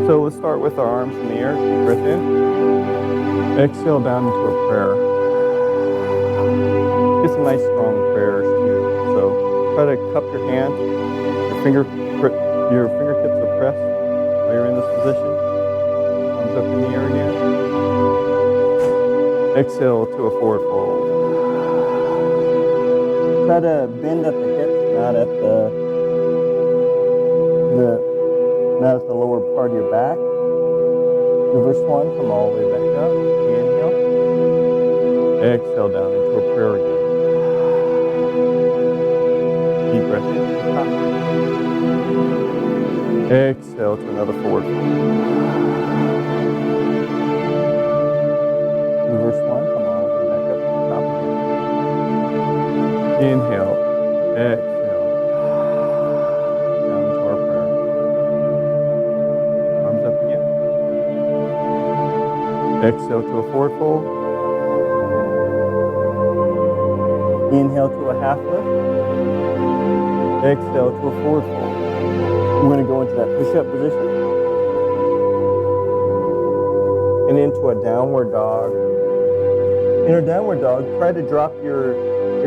So let's start with our arms in the air. Deep breath in. Exhale down into a prayer. Get some nice strong prayers too. So try to cup your hands. Your fingertips are pressed while you're in this position. Arms up in the air again. Exhale to a forward fold. Try to bend at the hips, not at the lower part of your back. Reverse one, come all the way back up. Inhale. Exhale down into a prayer again. Deep breath in to the top. Exhale to another forward fold. Reverse one, come all the way back up to the top again. Inhale. Exhale. Down into our prayer. Arms up again. Exhale to a forward fold. Inhale to a half lift. Exhale to a forward fold. We're going to go into that push-up position. And into a downward dog. In our downward dog, try to drop your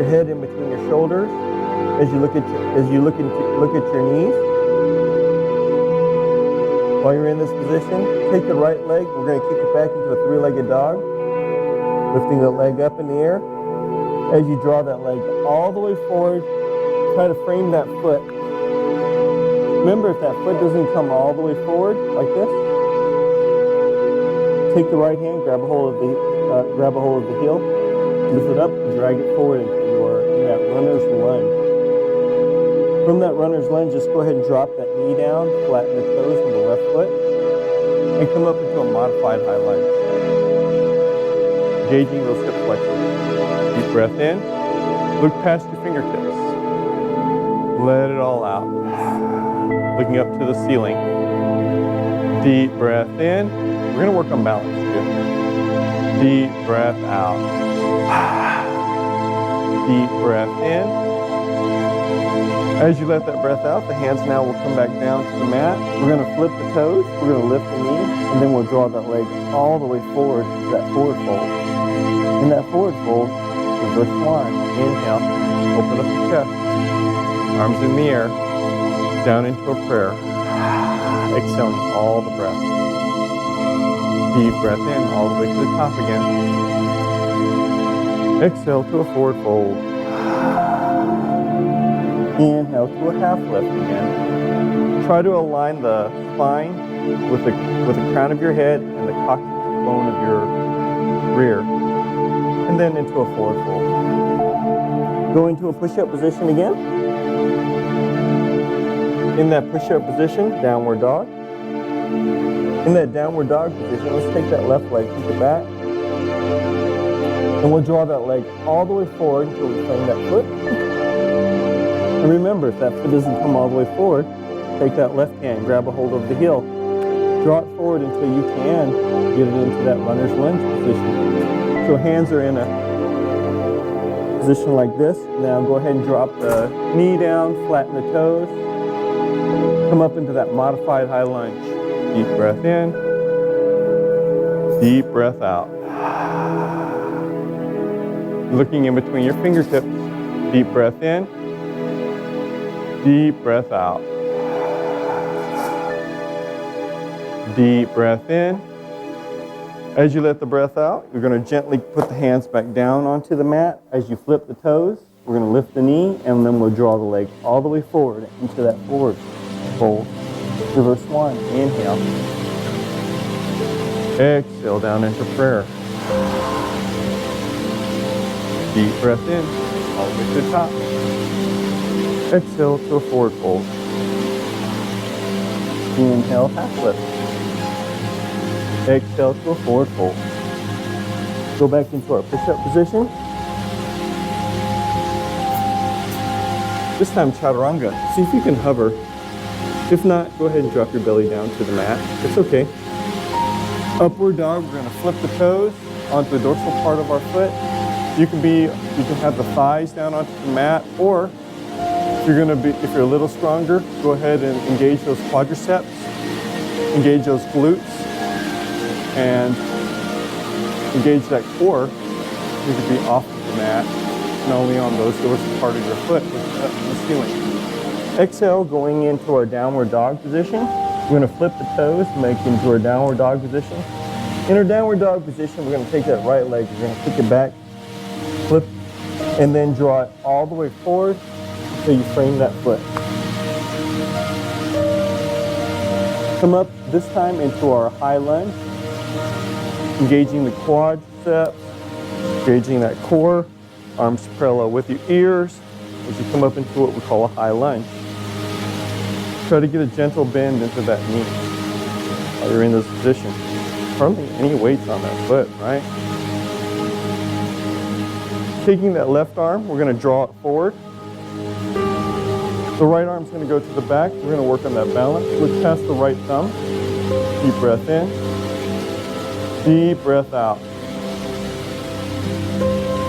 head in between your shoulders as you look at your knees. While you're in this position, take the right leg. We're going to kick it back into a three-legged dog, lifting the leg up in the air. As you draw that leg all the way forward, try to frame that foot. Remember, if that foot doesn't come all the way forward like this, take the right hand, grab a hold of the heel, lift it up, and drag it forward until you are in that runner's lunge. From that runner's lunge, just go ahead and drop that knee down, flatten the toes with the left foot, and come up into a modified high lunge. Engaging those hip flexors. Deep breath in. Look past your fingertips. Let it all out. Looking up to the ceiling. Deep breath in. We're going to work on balance too. Deep breath out. Deep breath in. As you let that breath out, the hands now will come back down to the mat. We're going to flip the toes. We're going to lift the knee. And then we'll draw that leg all the way forward to that forward fold. In that forward fold, reverse one. Inhale. Open up the chest. Arms in the air. Down into a prayer. Exhaling all the breath. Deep breath in all the way to the top again. Exhale to a forward fold. Inhale to a half lift again. Try to align the spine with the crown of your head and the coccyx bone of your rear. And then into a forward fold. Go into a push-up position again. In that push-up position, downward dog. In that downward dog position, let's take that left leg, kick it back. And we'll draw that leg all the way forward until we frame that foot. And remember, if that foot doesn't come all the way forward, take that left hand, grab a hold of the heel. Draw it forward until you can get it into that runner's lunge position. So hands are in a position like this. Now go ahead and drop the knee down, flatten the toes. Come up into that modified high lunge. Deep breath in. Deep breath out. Looking in between your fingertips. Deep breath in. Deep breath out. Deep breath in. As you let the breath out, you're going to gently put the hands back down onto the mat. As you flip the toes, we're going to lift the knee, and then we'll draw the leg all the way forward into that forward fold. Reverse one. Inhale. Exhale down into prayer. Deep breath in, all the way to the top. Exhale to a forward fold. Inhale, half lift. Exhale to a forward fold. Go back into our push-up position. This time chaturanga. See if you can hover. If not, go ahead and drop your belly down to the mat. It's okay. Upward dog, we're going to flip the toes onto the dorsal part of our foot. You can have the thighs down onto the mat, or if you're a little stronger, go ahead and engage those quadriceps. engage those glutes and engage that core. You could be off of the mat, not only on those dorsal part of your foot, but the ceiling. Exhale, going into our downward dog position. We're going to flip the toes, make it into our downward dog position. In our downward dog position, we're going to take that right leg, we're going to kick it back, flip, and then draw it all the way forward until you frame that foot. Come up this time into our high lunge, engaging the quadriceps, engaging that core, arms parallel with your ears as you come up into what we call a high lunge. Try to get a gentle bend into that knee while you're in this position. Hardly any weights on that foot, right? Taking that left arm, we're going to draw it forward. The right arm's going to go to the back. We're going to work on that balance. Look past the right thumb. Deep breath in. Deep breath out.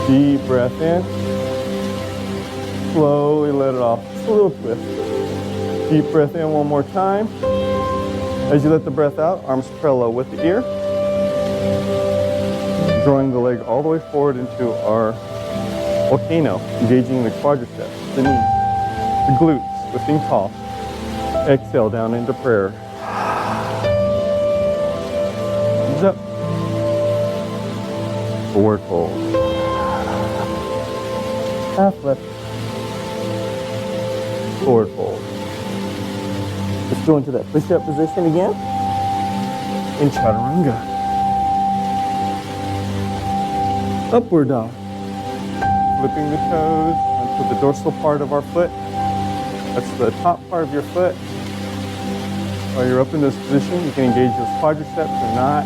Deep breath in. Slowly let it off. Just a little twist. Deep breath in one more time. As you let the breath out, arms parallel with the ear. Drawing the leg all the way forward into our volcano, engaging the quadriceps, the knees, the glutes, lifting tall. Exhale down into prayer. Hands up. Forward fold. Half lift. Forward fold. Let's go into that push-up position again. In chaturanga. Upward dog. Flipping the toes onto the dorsal part of our foot. That's the top part of your foot. While you're up in this position, you can engage those quadriceps or not,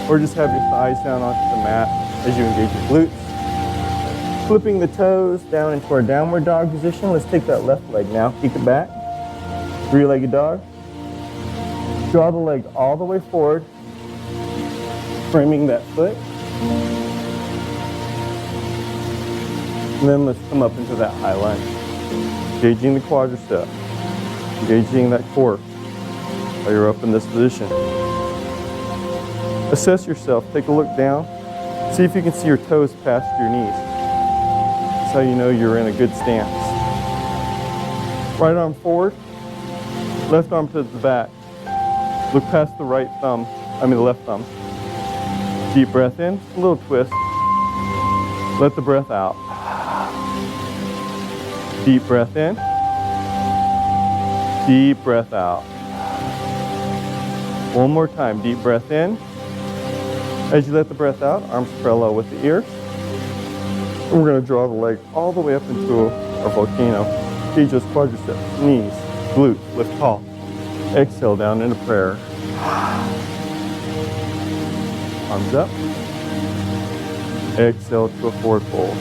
or just have your thighs down onto the mat as you engage your glutes. Flipping the toes down into our downward dog position. Let's take that left leg now. Kick it back. Three-legged dog. Draw the leg all the way forward, framing that foot. And then let's come up into that high lunge. Engaging the quadriceps, engaging that core while you're up in this position. Assess yourself, take a look down, see if you can see your toes past your knees. That's how you know you're in a good stance. Right arm forward, left arm to the back. Look past the the left thumb. Deep breath in, a little twist. Let the breath out. Deep breath in. Deep breath out. One more time, deep breath in. As you let the breath out, arms parallel with the ears. And we're going to draw the leg all the way up into our volcano. Engage those quadriceps, knees, glutes, lift tall. Exhale down into prayer. Arms up. Exhale to a forward fold.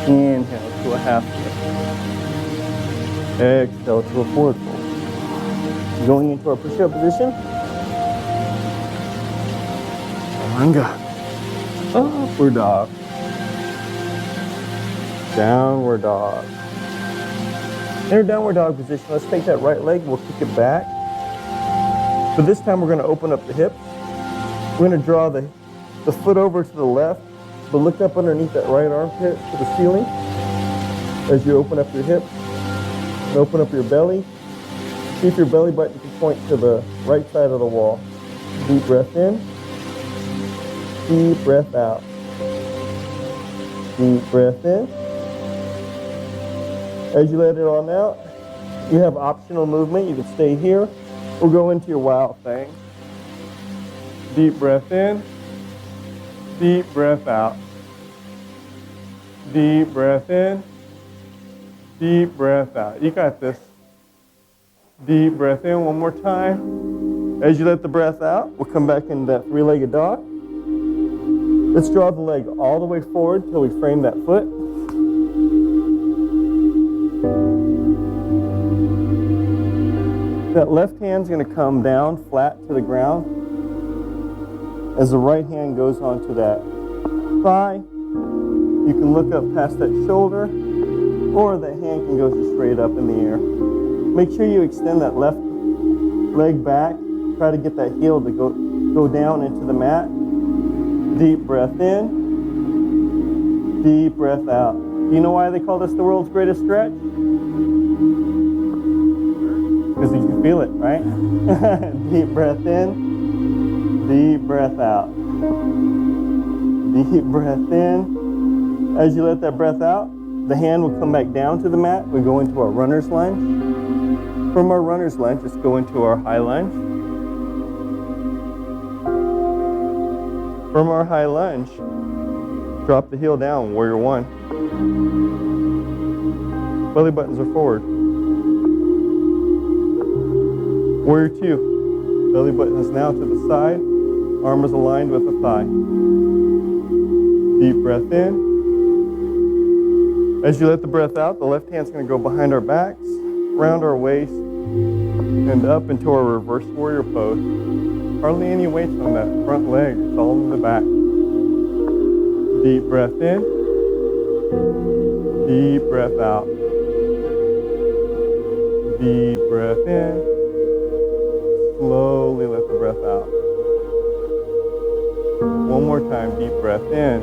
Inhale to a half lift. Exhale to a forward fold. Going into our push-up position. Chaturanga. Upward dog. Downward dog. In our downward dog position, let's take that right leg, we'll kick it back. But this time we're going to open up the hips. We're going to draw the foot over to the left, but look up underneath that right armpit to the ceiling as you open up your hips and open up your belly. See if your belly button can point to the right side of the wall. Deep breath in, deep breath out. Deep breath in. As you let it on out, you have optional movement. You can stay here or go into your wild thing. Deep breath in, deep breath out. Deep breath in, deep breath out. You got this. Deep breath in one more time. As you let the breath out, we'll come back into that three-legged dog. Let's draw the leg all the way forward till we frame that foot. That left hand's going to come down flat to the ground as the right hand goes onto that thigh. You can look up past that shoulder, or the hand can go just straight up in the air. Make sure you extend that left leg back. Try to get that heel to go down into the mat. Deep breath in, deep breath out. You know why they call this the world's greatest stretch? Because you can feel it, right? Deep breath in, deep breath out. Deep breath in. As you let that breath out, the hand will come back down to the mat. We go into our runner's lunge. From our runner's lunge, let's go into our high lunge. From our high lunge, drop the heel down, warrior one. Belly buttons are forward. Warrior two, belly buttons now to the side, arm is aligned with the thigh. Deep breath in. As you let the breath out, the left hand's going to go behind our backs, round our waist, and up into our reverse warrior pose. Hardly any weights on that front leg, it's all in the back. Deep breath in, deep breath out. Deep breath in, slowly let the breath out. One more time, deep breath in.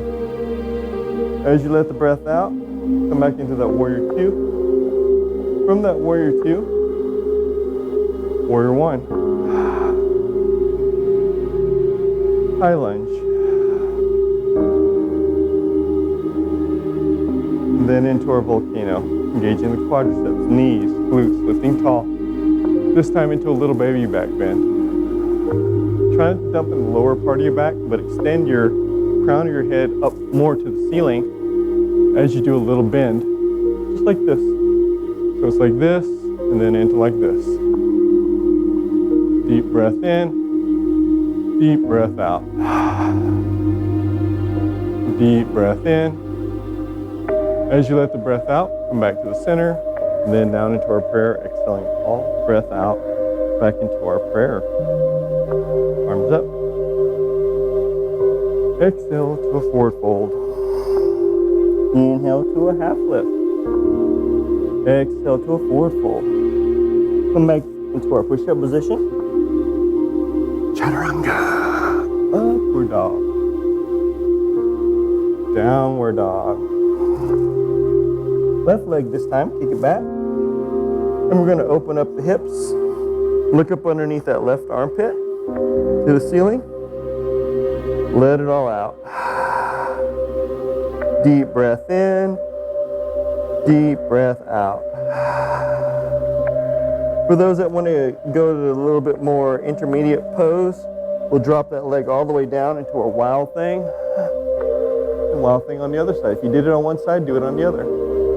As you let the breath out, come back into that warrior two. From that warrior two, warrior one. High lunge. And then into our volcano, engaging the quadriceps, knees, glutes, lifting tall. This time into a little baby back bend. Try not to dump in the lower part of your back, but extend your crown of your head up more to the ceiling as you do a little bend, just like this. So it's like this, and then into like this. Deep breath in, deep breath out. Deep breath in. As you let the breath out, come back to the center, and then down into our prayer, exhaling all breath out, back into our prayer. Arms up. Exhale to a forward fold. Inhale to a half lift. Exhale to a forward fold. Come back into our push-up position. Chaturanga. Upward dog. Downward dog. Left leg this time, kick it back. And we're going to open up the hips. Look up underneath that left armpit to the ceiling. Let it all out. Deep breath in, deep breath out. For those that want to go to a little bit more intermediate pose, we'll drop that leg all the way down into a wild thing. And wild thing on the other side. If you did it on one side, do it on the other.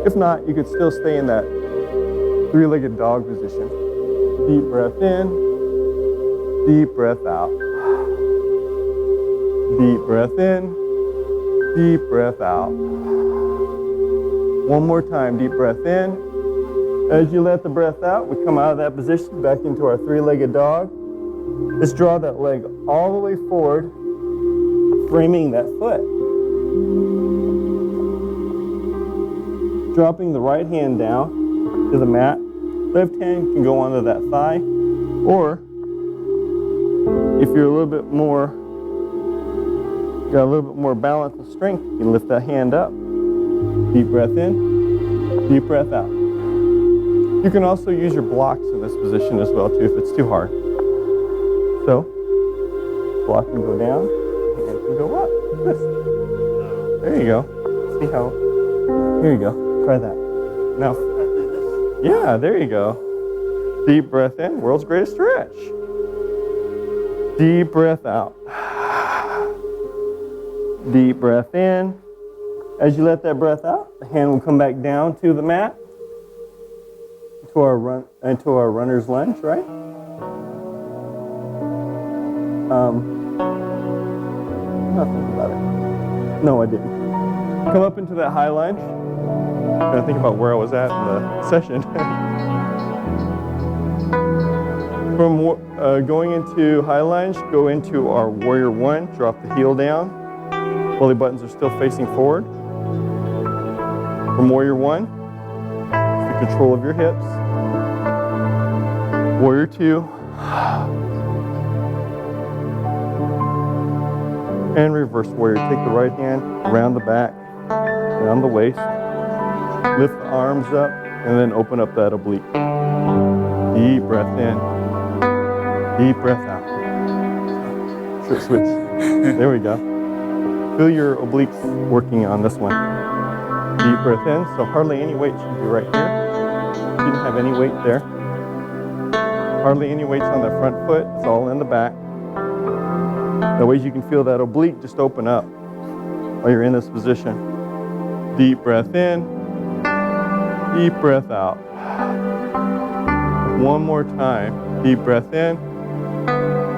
If not, you could still stay in that three-legged dog position. Deep breath in, deep breath out. Deep breath in, deep breath out. One more time, deep breath in. As you let the breath out, we come out of that position back into our three-legged dog. Let's draw that leg all the way forward, framing that foot. Dropping the right hand down to the mat. Left hand can go onto that thigh, or if you're a little bit more, got a little bit more balance and strength, you can lift that hand up. Deep breath in, deep breath out. You can also use your blocks in this position as well too if it's too hard. So, block can go down, hand can go up. This. There you go. See how, here you go. Try that. Now, yeah, there you go. Deep breath in, world's greatest stretch. Deep breath out. Deep breath in. As you let that breath out, the hand will come back down to the mat, into our runner's lunge, right? Nothing about it. No, I didn't. Come up into that high lunge. I'm trying to think about where I was at in the session. From going into high lunge, go into our warrior one, drop the heel down. Belly buttons are still facing forward. From warrior one, the control of your hips. Warrior two, And reverse warrior. Take the right hand around the back, around the waist. Lift the arms up and then open up that oblique. Deep breath in. Deep breath out. Short switch. There we go. Feel your obliques working on this one. Deep breath in. So hardly any weight should be right here. Didn't have any weight there. Hardly any weights on the front foot. It's all in the back. That way you can feel that oblique just open up while you're in this position. Deep breath in. Deep breath out. One more time. Deep breath in.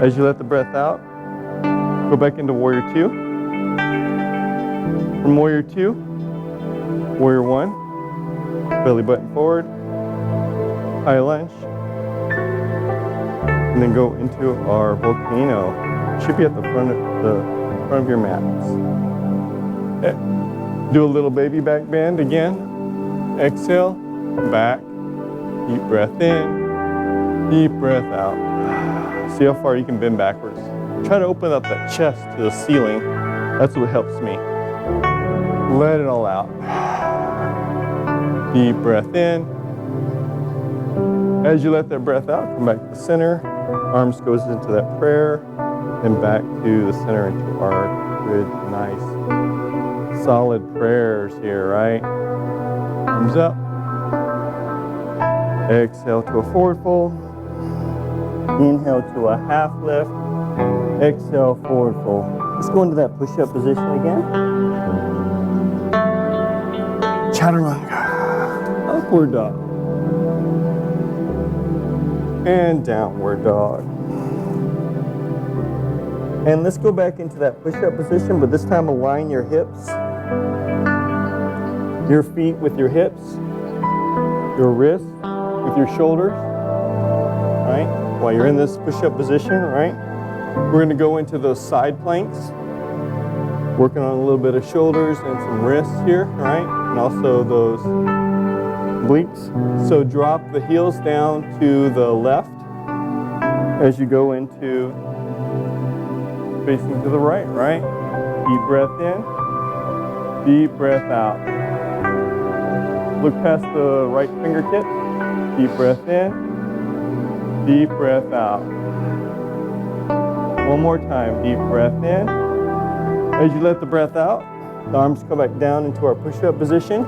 As you let the breath out, go back into warrior two. From warrior two, warrior one, belly button forward, high lunge, and then go into our volcano. Should be at the front of your mats. Okay. Do a little baby back bend again. Exhale, back, deep breath in, deep breath out. See how far you can bend backwards. Try to open up that chest to the ceiling. That's what helps me. Let it all out. Deep breath in. As you let that breath out, come back to the center. Arms goes into that prayer. And back to the center into our good, nice, solid prayers here, right? Arms up. Exhale to a forward fold. Inhale to a half lift. Exhale, forward fold. Let's go into that push-up position again. Chaturanga. Upward dog. And downward dog. And let's go back into that push-up position, but this time align your hips, your feet with your hips, your wrists with your shoulders, right? While you're in this push-up position, right? We're going to go into those side planks, working on a little bit of shoulders and some wrists here, right? And also those obliques. So drop the heels down to the left as you go into facing to the right, right? Deep breath in, deep breath out. Look past the right fingertips. Deep breath in, deep breath out. One more time, deep breath in. As you let the breath out, the arms come back down into our push-up position.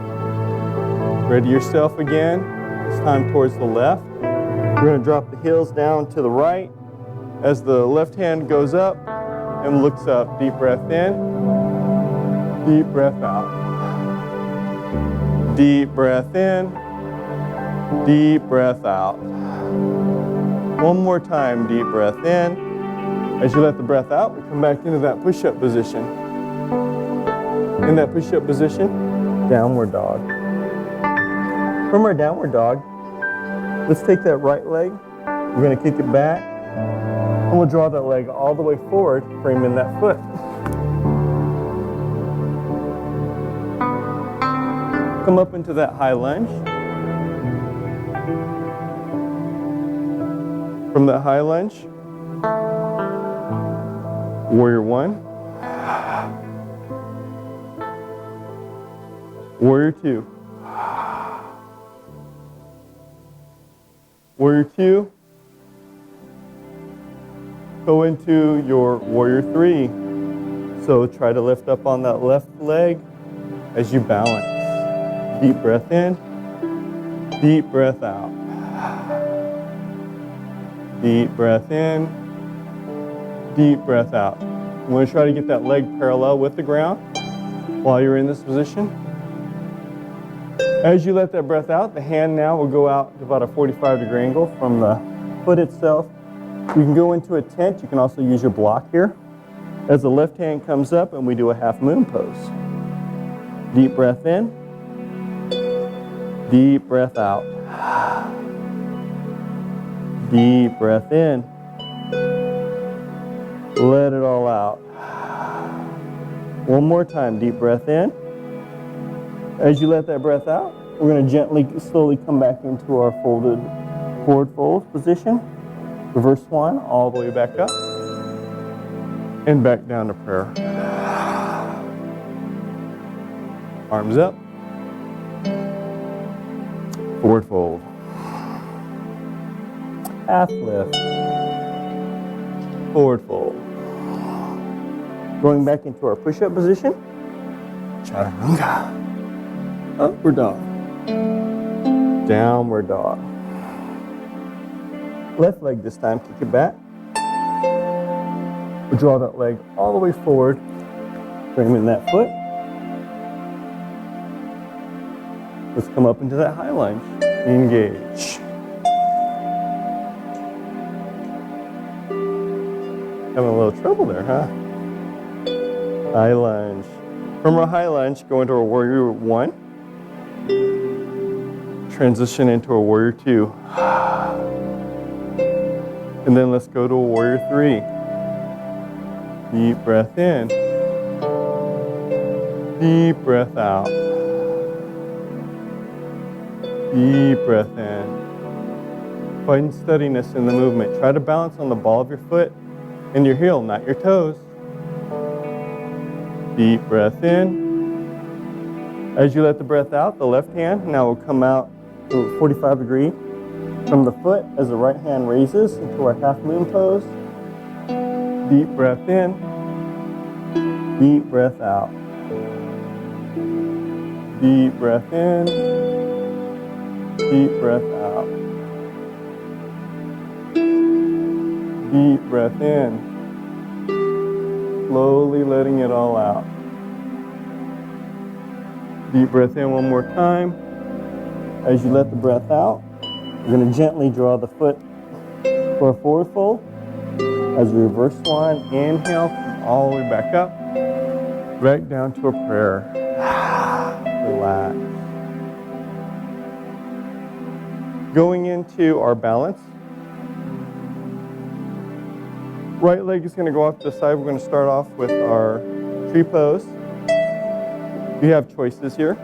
Ready yourself again, this time towards the left. We're going to drop the heels down to the right. As the left hand goes up, and looks up. Deep breath in, deep breath out. Deep breath in, deep breath out. One more time, deep breath in. As you let the breath out, we come back into that push-up position. In that push-up position, downward dog. From our downward dog, let's take that right leg. We're going to kick it back. And we'll draw that leg all the way forward, framing that foot. Come up into that high lunge. From that high lunge, warrior one, warrior two, warrior two. Go into your warrior three. So try to lift up on that left leg as you balance. Deep breath in, deep breath out. Deep breath in, deep breath out. You want to try to get that leg parallel with the ground while you're in this position. As you let that breath out, the hand now will go out to about a 45-degree angle from the foot itself. You can go into a tent. You can also use your block here. As the left hand comes up and we do a half moon pose. Deep breath in. Deep breath out. Deep breath in. Let it all out. One more time. Deep breath in. As you let that breath out, we're going to gently, slowly come back into our folded forward fold position. Reverse swan all the way back up. And back down to prayer. Arms up. Forward fold. Half lift. Forward fold. Going back into our push-up position. Chaturanga. Upward dog. Downward dog. Left leg this time, kick it back. We'll draw that leg all the way forward, framing that foot. Let's come up into that high lunge. Engage. Having a little trouble there, huh? High lunge. From our high lunge, go into a warrior 1. Transition into a warrior 2. And then let's go to a warrior 3. Deep breath in. Deep breath out. Deep breath in. Find steadiness in the movement. Try to balance on the ball of your foot and your heel, not your toes. Deep breath in. As you let the breath out, the left hand now will come out to a 45 degree from the foot as the right hand raises into our half moon pose. Deep breath in. Deep breath out. Deep breath in. Deep breath out. Deep breath in. Slowly letting it all out. Deep breath in one more time. As you let the breath out, we're going to gently draw the foot for a forward fold. As we reverse swan, inhale, come all the way back up. Back down to a prayer. Relax. Going into our balance. Right leg is going to go off to the side. We're going to start off with our tree pose. You have choices here.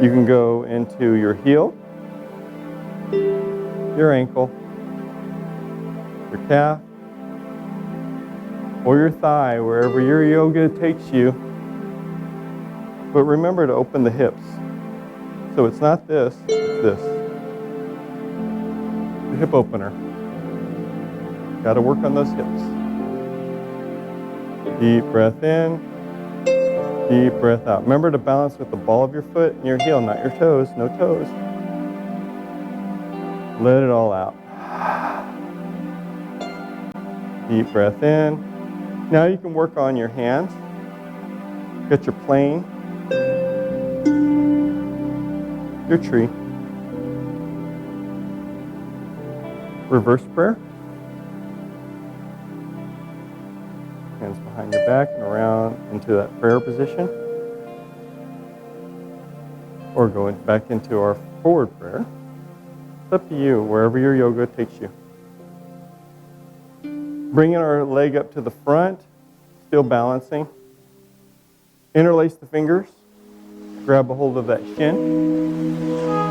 You can go into your heel, your ankle, your calf, or your thigh, wherever your yoga takes you. But remember to open the hips. So it's not this, it's this. The hip opener. Got to work on those hips. Deep breath in. Deep breath out. Remember to balance with the ball of your foot and your heel, not your toes. No toes. Let it all out. Deep breath in. Now you can work on your hands. Get your plane. Your tree. Reverse prayer. Hands behind your back and around into that prayer position. Or go back into our forward prayer. It's up to you, wherever your yoga takes you. Bringing our leg up to the front, still balancing. Interlace the fingers. Grab a hold of that shin.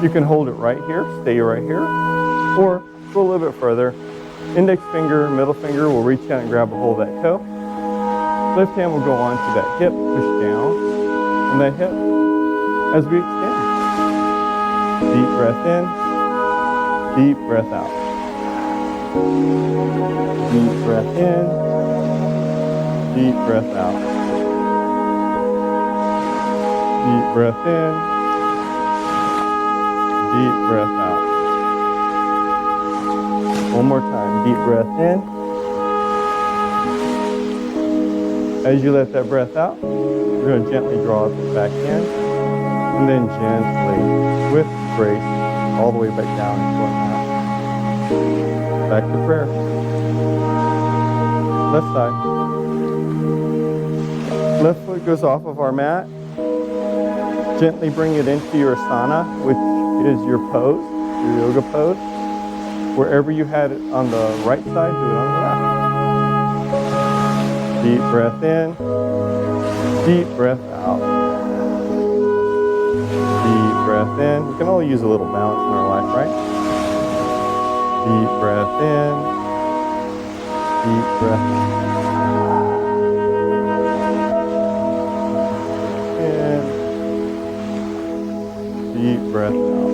You can hold it right here, stay right here, or go a little bit further. Index finger, middle finger will reach out and grab a hold of that toe. Left hand will go on to that hip, push down on that hip as we extend. Deep breath in, deep breath out. Deep breath in, deep breath out. Deep breath in, deep breath out. One more time, deep breath in. As you let that breath out, we're going to gently draw it back in, and then gently, with grace, all the way back down into our mat. Back to prayer. Left side. Left foot goes off of our mat. Gently bring it into your asana, which is your pose, your yoga pose. Wherever you had it on the right side, do it on the left. Deep breath in, deep breath out. Deep breath in. We can all use a little balance in our life, right? Deep breath in. Deep breath in. Deep breath out.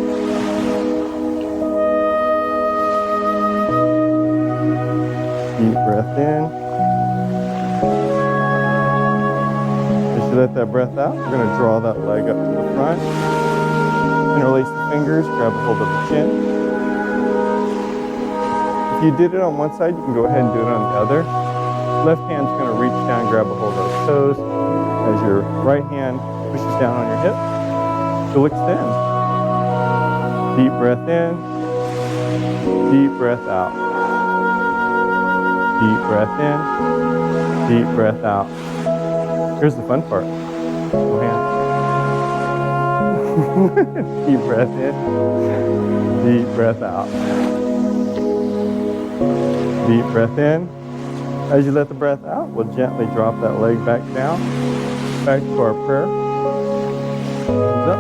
Deep breath in. As you let that breath out, we're going to draw that leg up to the front. Interlace the fingers, grab a hold of the chin. If you did it on one side, you can go ahead and do it on the other. Left hand's going to reach down, grab a hold of those toes. As your right hand pushes down on your hip, you'll extend. Deep breath in. Deep breath out. Deep breath in. Deep breath out. Here's the fun part. Go hand. Deep breath in. Deep breath out. Deep breath in. As you let the breath out, we'll gently drop that leg back down. Back to our prayer. Thumbs up.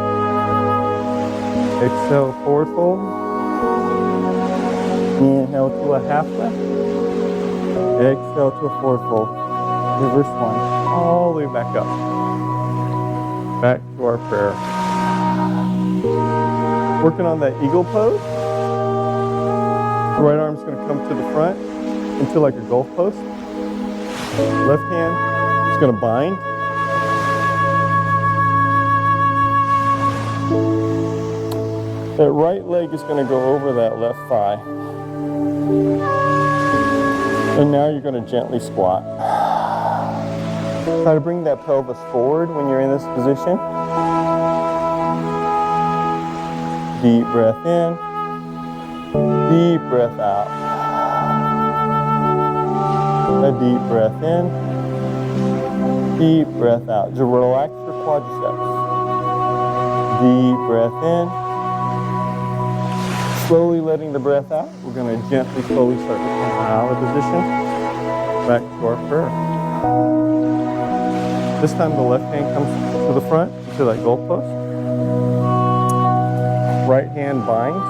Exhale, forward fold. Inhale to a half lift. Exhale to a forward fold. Reverse one. All the way back up. Back to our prayer. Working on that eagle pose. The right arm's going to come to the front into like a golf post. Left hand is going to bind. That right leg is going to go over that left thigh. And now you're going to gently squat. Try to bring that pelvis forward when you're in this position. Deep breath in. Deep breath out. A deep breath in. Deep breath out. Just relax your quadriceps. Deep breath in. Slowly letting the breath out. We're going to gently, slowly start to come out of position. Back to our prayer. This time the left hand comes to the front, to that goal post. Right hand binds.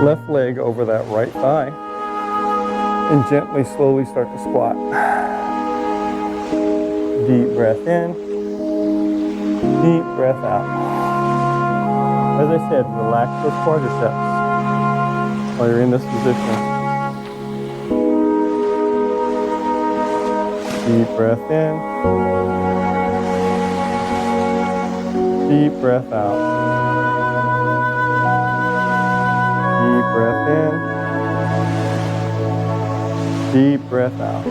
Left leg over that right thigh. And gently, slowly start to squat. Deep breath in. Deep breath out. As I said, relax those quadriceps while you're in this position. Deep breath in. Deep breath out. Deep breath in. Deep breath out.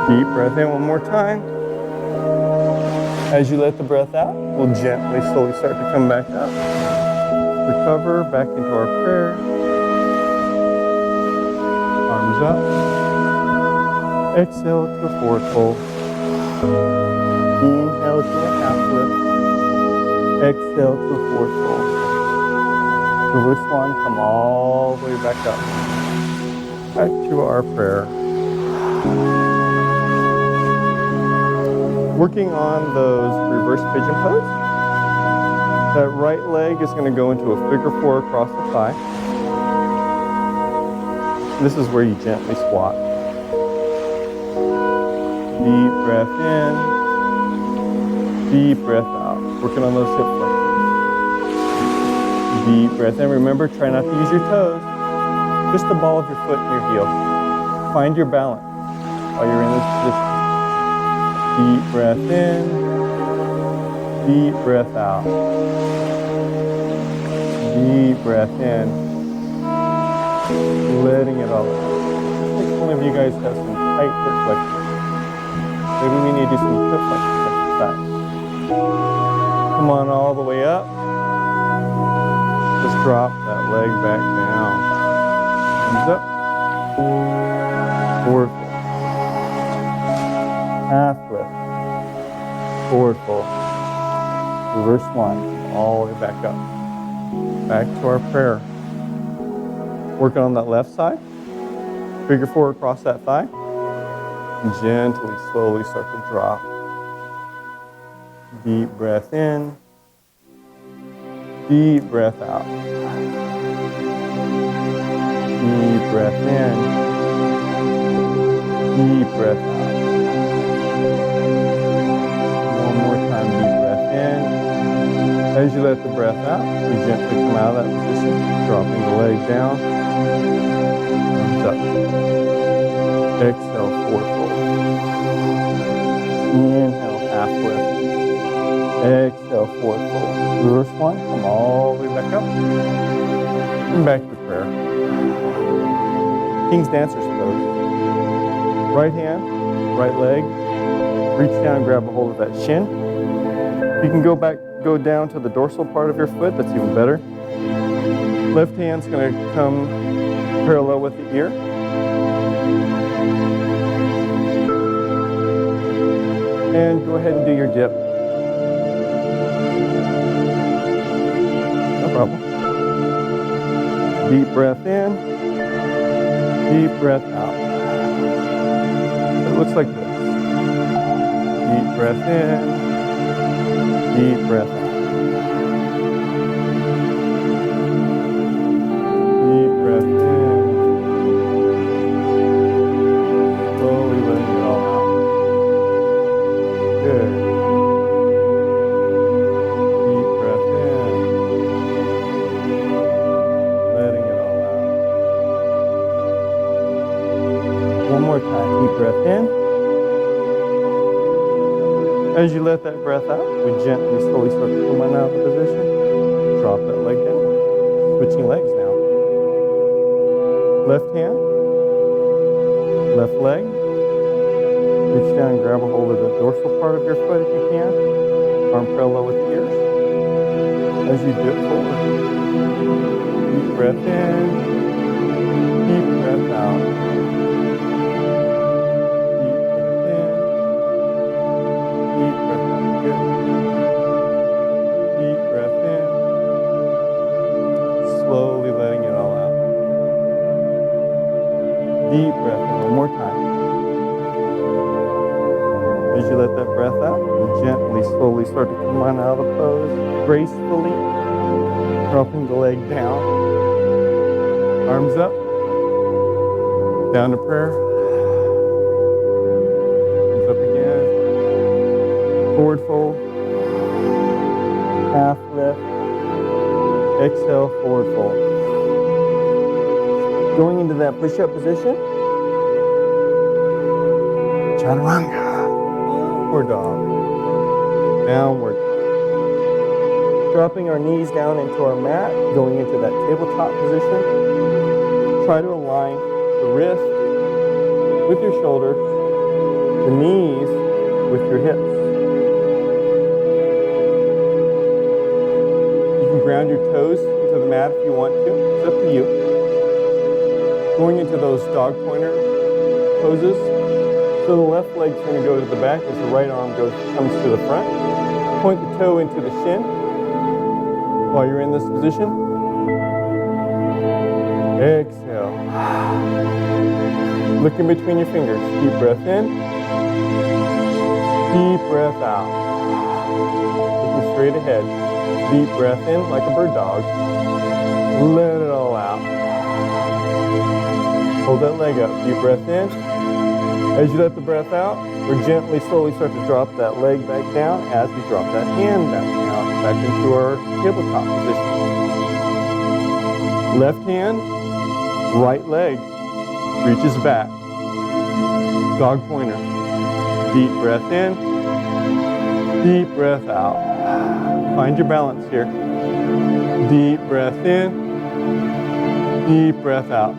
Deep breath in one more time. As you let the breath out, we'll gently, slowly start to come back up. Recover back into our prayer. Arms up. Exhale to a forward fold. Inhale to a half lift. Exhale to a forward fold. Reverse one, come all the way back up. Back to our prayer. Working on those reverse pigeon pose. That right leg is going to go into a figure four across the thigh. This is where you gently squat. Deep breath in. Deep breath out. Working on those hip flexors. Deep breath in. Remember, try not to use your toes. Just the ball of your foot and your heel. Find your balance while you're in this position. Deep breath in. Deep breath out. Deep breath in. Letting it all out. I think some of you guys have some tight hip flexors. Maybe we need to do some hip flexors exercise. Come on all the way up. Just drop that leg back down. Hands up. Forward fold. Half lift. Forward fold. Reverse one. All the way back up. Back to our prayer. Working on that left side. Figure four across that thigh. And gently, slowly start to drop. Deep breath in. Deep breath out. Deep breath in. Deep breath out. One more time, deep breath in. As you let the breath out, we gently come out of that position, dropping the leg down. Arms up. Exhale, forward fold. Inhale, half lift. Exhale, forward fold. Reverse one, come all the way back up. And back to prayer. King's Dancer's pose. Right hand, right leg. Reach down and grab a hold of that shin. You can go down to the dorsal part of your foot, that's even better. Left hand's gonna come parallel with the ear. And go ahead and do your dip. No problem. Deep breath in, deep breath out. It looks like this. Deep breath in, deep breath out. Deep breath in. Slowly letting it all out. Good. Deep breath in. Letting it all out. One more time. Deep breath in. As you let that breath out, we gently, slowly start to come on out of the position. Drop that leg down. Switching legs now. Left hand, left leg. Reach down and grab a hold of the dorsal part of your foot if you can. Arm parallel with the ears. As you dip forward. Deep breath in. Deep breath out. Slowly letting it all out. Deep breath in, one more time. As you let that breath out, you gently, slowly start to come on out of the pose, gracefully, dropping the leg down. Arms up, down to prayer. Arms up again. Forward fold, half lift. Exhale, forward fold. Going into that push-up position. Chaturanga. Downward dog. Downward dog. Dropping our knees down into our mat, going into that tabletop position. Try to align the wrist with your shoulders, the knees with your hips. Ground your toes into the mat if you want to. It's up to you. Going into those dog pointer poses. So the left leg's going to go to the back as the right arm comes to the front. Point the toe into the shin while you're in this position. Exhale. Look in between your fingers. Deep breath in. Deep breath out. Looking straight ahead. Deep breath in like a bird dog. Let it all out. Hold that leg up. Deep breath in. As you let the breath out, we're gently, slowly start to drop that leg back down as we drop that hand back down, back into our tabletop position. Left hand, right leg reaches back. Dog pointer. Deep breath in. Deep breath out. Find your balance here. Deep breath in. Deep breath out.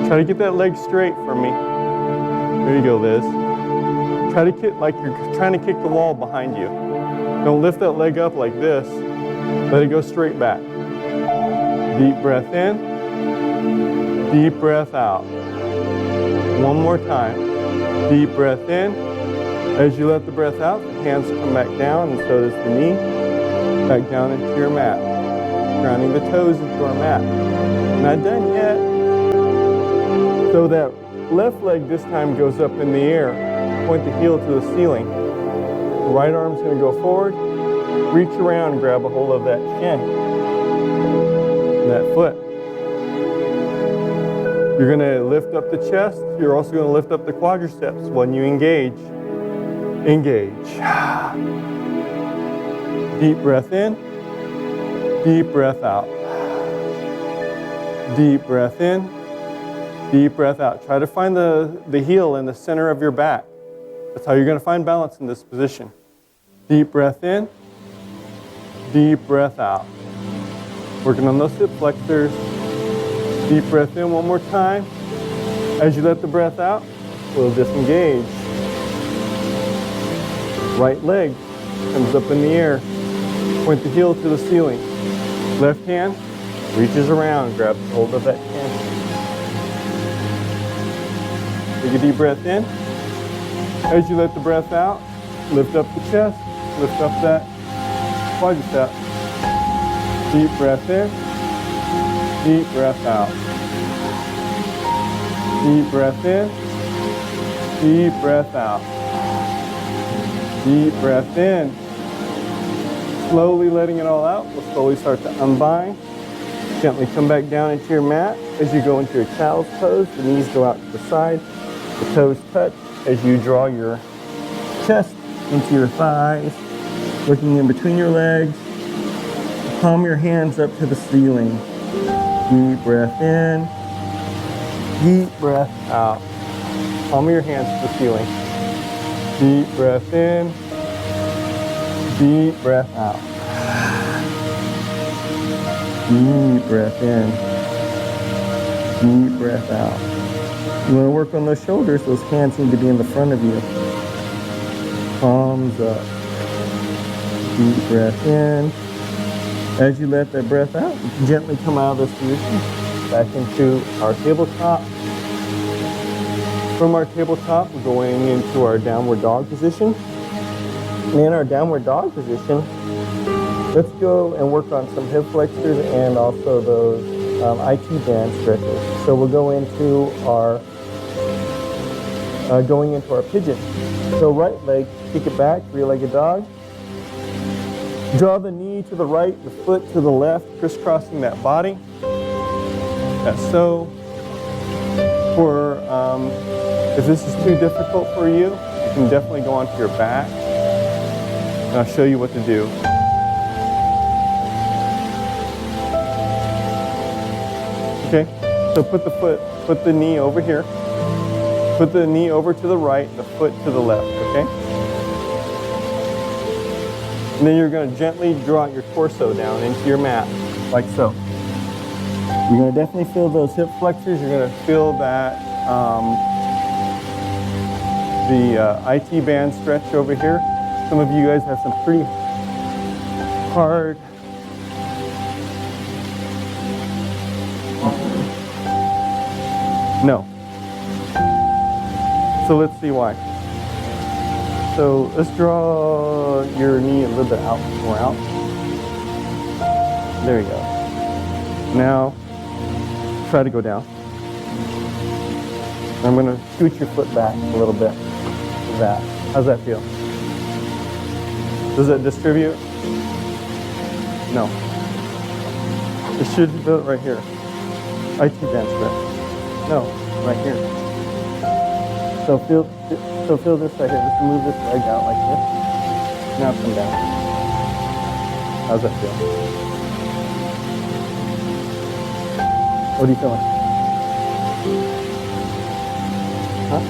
Try to get that leg straight for me. There you go, Liz. Try to kick like you're trying to kick the wall behind you. Don't lift that leg up like this. Let it go straight back. Deep breath in. Deep breath out. One more time. Deep breath in. As you let the breath out, the hands come back down, and so does the knee. Back down into your mat. Grounding the toes into our mat. Not done yet. So that left leg this time goes up in the air. Point the heel to the ceiling. The right arm's going to go forward. reach around and grab a hold of that shin, that foot. You're going to lift up the chest. You're also going to lift up the quadriceps when you engage. Engage. Deep breath in. Deep breath out. Deep breath in. Deep breath out. Try to find the heel in the center of your back. That's how you're going to find balance in this position. Deep breath in. Deep breath out. Working on those hip flexors. Deep breath in one more time. As you let the breath out, we'll disengage. Right leg comes up in the air. Point the heel to the ceiling. Left hand reaches around, grabs hold of that hand. Take a deep breath in. As you let the breath out, lift up the chest, lift up that quadricep. Deep breath in. Deep breath out. Deep breath in. Deep breath out. Deep breath in. Slowly letting it all out. We'll slowly start to unbind. Gently come back down into your mat. As you go into your child's pose, the knees go out to the side. The toes touch as you draw your chest into your thighs. Looking in between your legs. Palm your hands up to the ceiling. Deep breath in. Deep breath out. Palm your hands to the ceiling. Deep breath in. Deep breath out. Deep breath in. Deep breath out. You want to work on those shoulders. Those hands need to be in the front of you. Palms up. Deep breath in. As you let that breath out, you can gently come out of this position back into our tabletop. From our tabletop, we're going into our downward dog position. And in our downward dog position, let's go and work on some hip flexors and also those IT band stretches. So we'll go into our pigeon. So right leg, kick it back, three-legged dog. Draw the knee to the right, the foot to the left, crisscrossing that body. That's so. If this is too difficult for you, you can definitely go onto your back. And I'll show you what to do. Okay, so put the knee over here. Put the knee over to the right, the foot to the left, okay? And then you're going to gently draw your torso down into your mat, like so. You're going to definitely feel those hip flexors. You're going to feel that the IT band stretch over here. Some of you guys have some pretty hard no. So let's see why. So let's draw your knee a little bit more out. There you go. Now try to go down. I'm going to scoot your foot back a little bit. Like that. How's that feel? Does it distribute? No. It should feel right here. IT band stretch. No, right here. So feel this right here. Just move this leg out like this. Now come down. How's that feel? What are you feeling? Huh?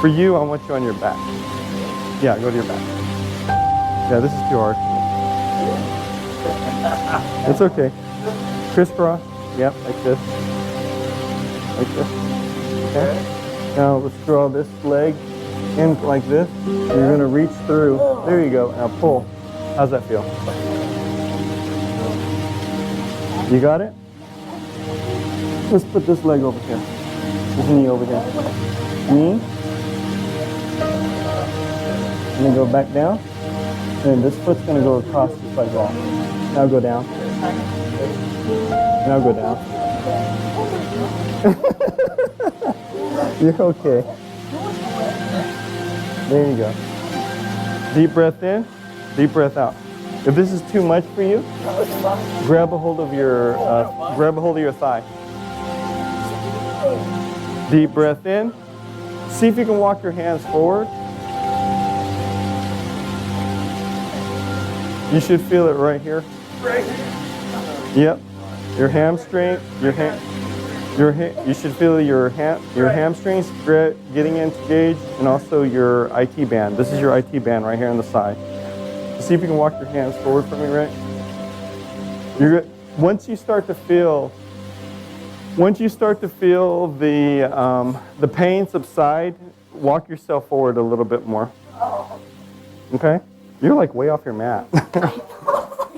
For you, I want you on your back. Yeah, go to your back. Yeah, this is too hard for you. It's okay. Crisscross. Yep, like this. Like this. Okay. Now let's draw this leg in like this. You're going to reach through. There you go. Now pull. How's that feel? You got it? Let's put this leg over here. This knee over here. Knee. And then go back down. And this foot's going to go across just like that. Now go down. Now go down. You're okay. There you go. Deep breath in, deep breath out. If this is too much for you, grab a hold of your thigh. Deep breath in. See if you can walk your hands forward. You should feel it right here. Yep. Your hamstring, you should feel your hamstrings getting engaged, and also your IT band. This is your IT band right here on the side. See if you can walk your hands forward for me, Rick. Once you start to feel the pain subside, walk yourself forward a little bit more. Okay? You're like way off your mat.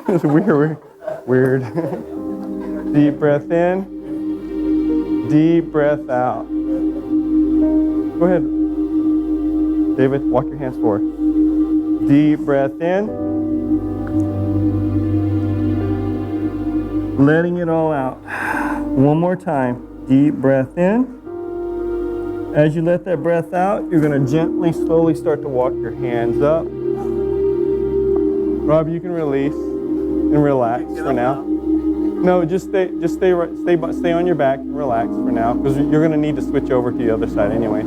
It's weird. Deep breath in, deep breath out. Go ahead. David, walk your hands forward. Deep breath in. Letting it all out. One more time. Deep breath in. As you let that breath out, you're going to gently, slowly start to walk your hands up. Rob, you can release and relax for now. No, just stay on your back and relax for now, because you're going to need to switch over to the other side anyways.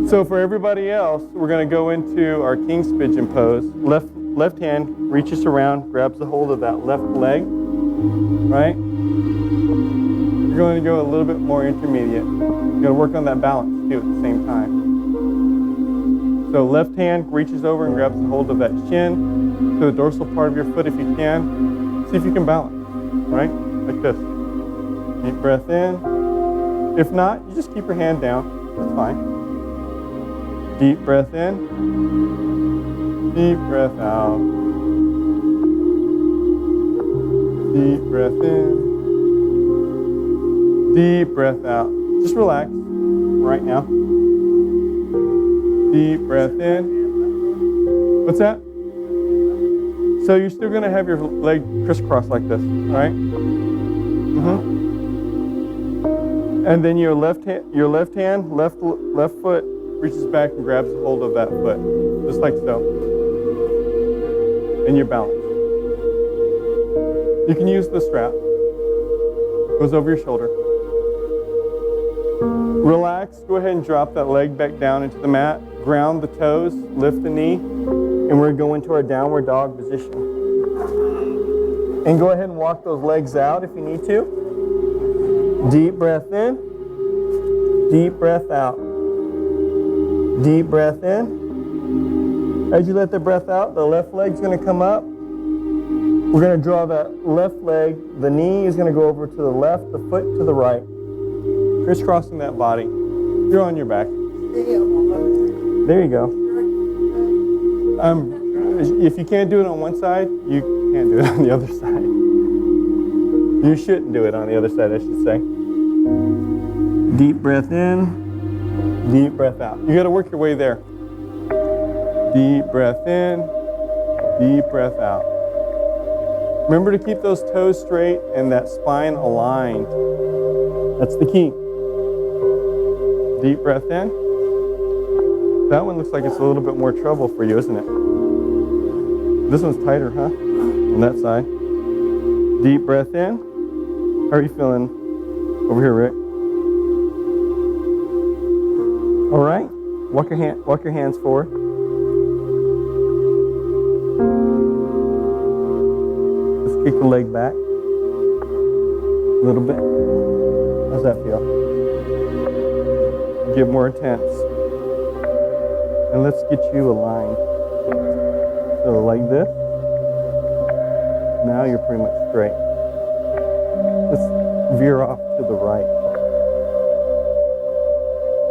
So for everybody else, we're going to go into our King's Pigeon pose. Left hand reaches around, grabs a hold of that left leg, right? You're going to go a little bit more intermediate. You're going to work on that balance too at the same time. So left hand reaches over and grabs a hold of that shin, to the dorsal part of your foot if you can. See if you can balance, right? Like this. Deep breath in. If not, you just keep your hand down. That's fine. Deep breath in, deep breath out. Deep breath in, deep breath out. Just relax right now. Deep breath in. What's that? So you're still going to have your leg crisscross like this, right? And then your left foot reaches back and grabs a hold of that foot, just like so. And you're balanced. You can use the strap. Goes over your shoulder. Relax. Go ahead and drop that leg back down into the mat. Ground the toes. Lift the knee. And we're going to go into our downward dog position. And go ahead and walk those legs out if you need to. Deep breath in. Deep breath out. Deep breath in. As you let the breath out, the left leg's going to come up. We're going to draw that left leg. The knee is going to go over to the left, the foot to the right. Crisscrossing that body. You're on your back. There you go. If you can't do it on one side, you can't do it on the other side. You shouldn't do it on the other side, I should say. Deep breath in. Deep breath out. You got to work your way there. Deep breath in. Deep breath out. Remember to keep those toes straight and that spine aligned. That's the key. Deep breath in. That one looks like it's a little bit more trouble for you, isn't it? This one's tighter, huh? On that side. Deep breath in. How are you feeling over here, Rick? All right. Walk your hands forward. Let's kick the leg back a little bit. How's that feel? Get more intense. And let's get you aligned. So like this. Now you're pretty much straight. Let's veer off to the right.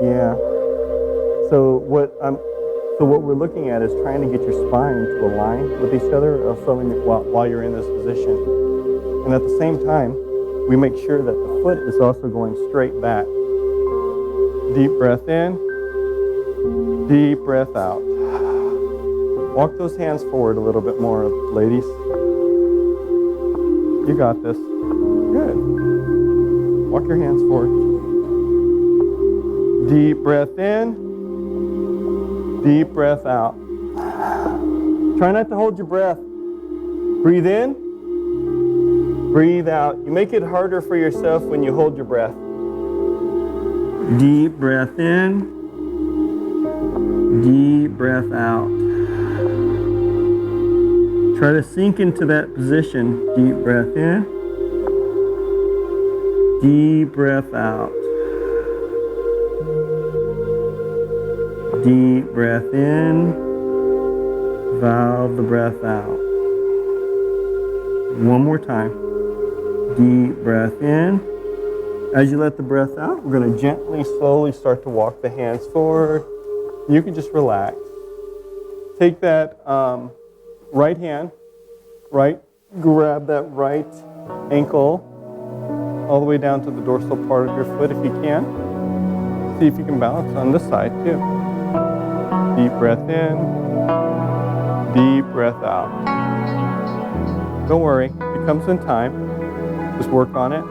Yeah. So what we're looking at is trying to get your spine to align with each other while you're in this position. And at the same time, we make sure that the foot is also going straight back. Deep breath in, deep breath out. Walk those hands forward a little bit more, ladies. You got this. Good. Walk your hands forward. Deep breath in, deep breath out. Try not to hold your breath. Breathe in, breathe out. You make it harder for yourself when you hold your breath. Deep breath in, deep breath out. Try to sink into that position. Deep breath in, deep breath out. Deep breath in, valve the breath out. One more time. Deep breath in. As you let the breath out, we're going to gently, slowly start to walk the hands forward. You can just relax. Take that right hand, grab that right ankle all the way down to the dorsal part of your foot if you can. See if you can balance on this side too. Deep breath in, deep breath out. Don't worry, it comes in time. Just work on it.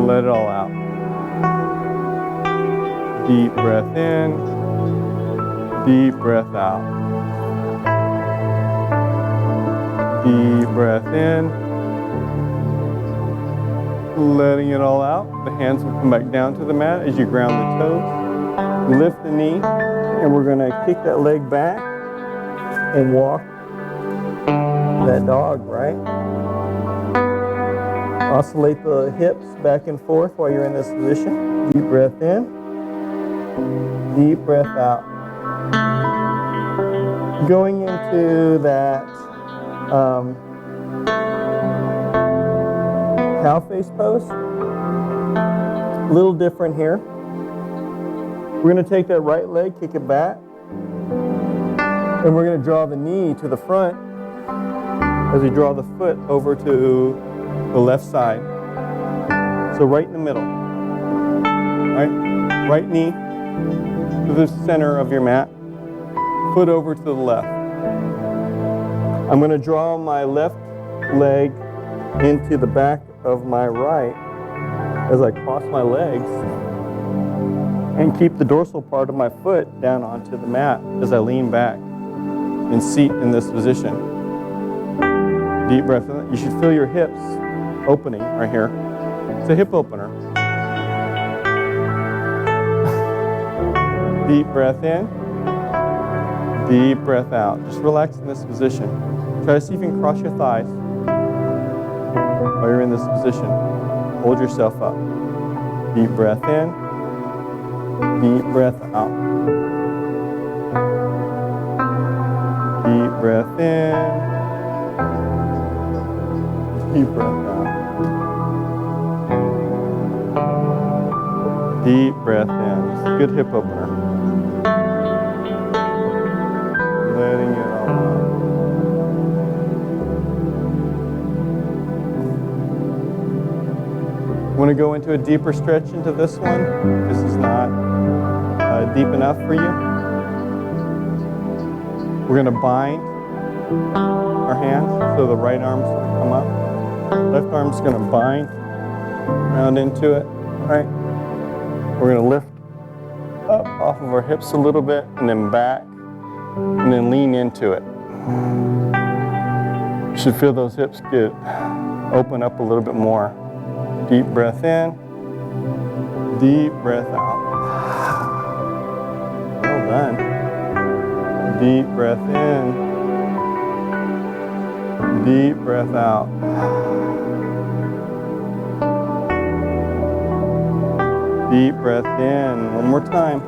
Let it all out. Deep breath in, deep breath out. Deep breath in. Letting it all out. The hands will come back down to the mat as you ground the toes. Lift the knee, and we're going to kick that leg back and walk that dog, right? Oscillate the hips back and forth while you're in this position. Deep breath in, deep breath out. Going into that cow face pose. A little different here. We're going to take that right leg, kick it back, and we're going to draw the knee to the front as we draw the foot over to the left side. So right in the middle. Right knee to the center of your mat, foot over to the left. I'm going to draw my left leg into the back of my right as I cross my legs and keep the dorsal part of my foot down onto the mat as I lean back and seat in this position. Deep breath in. You should feel your hips opening right here. It's a hip opener. Deep breath in, deep breath out. Just relax in this position. Try to see if you can cross your thighs while you're in this position. Hold yourself up. Deep breath in, deep breath out. Deep breath in, deep breath out. Deep breath in. It's a good hip opener. Letting it all out. Want to go into a deeper stretch into this one? This is not deep enough for you. We're going to bind our hands so the right arm's going to come up. Left arm's going to bind around into it. Right? We're going to lift up off of our hips a little bit and then back and then lean into it. You should feel those hips get open up a little bit more. Deep breath in, deep breath out. Well done. Deep breath in, deep breath out. Deep breath in. One more time.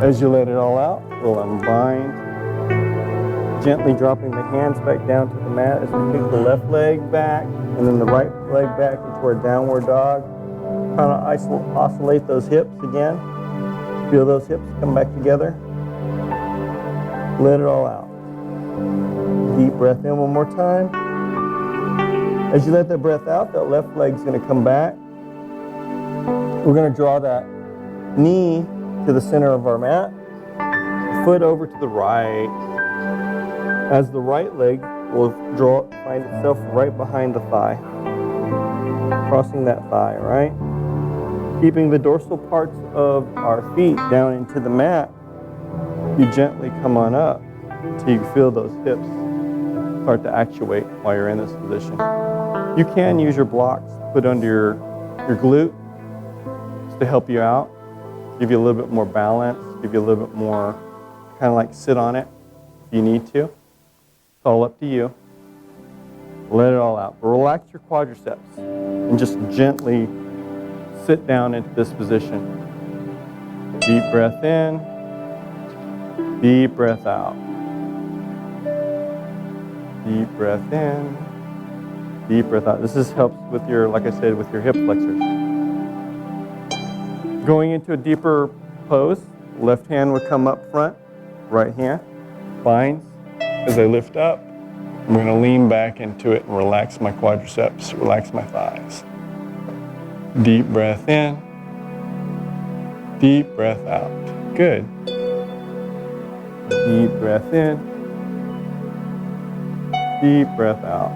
As you let it all out, we'll unbind. Gently dropping the hands back down to the mat as we kick the left leg back and then the right leg back into our downward dog. Kind of oscillate those hips again. Feel those hips come back together. Let it all out. Deep breath in one more time. As you let that breath out, that left leg's going to come back. We're going to draw that knee to the center of our mat, foot over to the right. As the right leg will find itself right behind the thigh, crossing that thigh, right? Keeping the dorsal parts of our feet down into the mat You gently come on up until you feel those hips start to actuate while you're in this position. You can use your blocks to put under your glute to help you out, give you a little bit more balance, give you a little bit more, kind of like sit on it if you need to. It's all up to you. Let it all out. But relax your quadriceps and just gently sit down into this position. Deep breath in, deep breath out. Deep breath in, deep breath out. This helps with your, like I said, with your hip flexors. Going into a deeper pose, left hand would come up front, right hand binds as I lift up. I'm going to lean back into it and relax my quadriceps, relax my thighs. Deep breath in, deep breath out. Good. Deep breath in, deep breath out.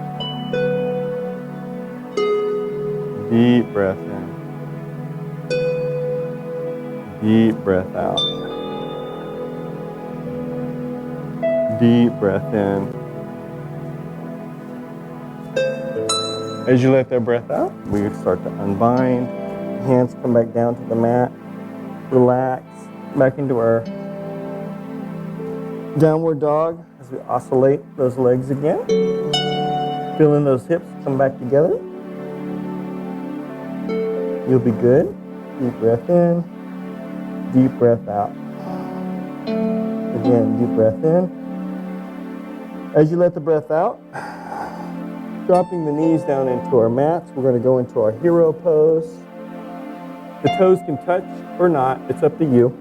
Deep breath in, deep breath out. Deep breath in. As you let that breath out, we start to unbind. Hands come back down to the mat. Relax. Back into our downward dog as we oscillate those legs again. Feeling those hips come back together. You'll be good. Deep breath in. Deep breath out. Again, deep breath in. As you let the breath out, dropping the knees down into our mats, we're going to go into our hero pose. The toes can touch or not, it's up to you.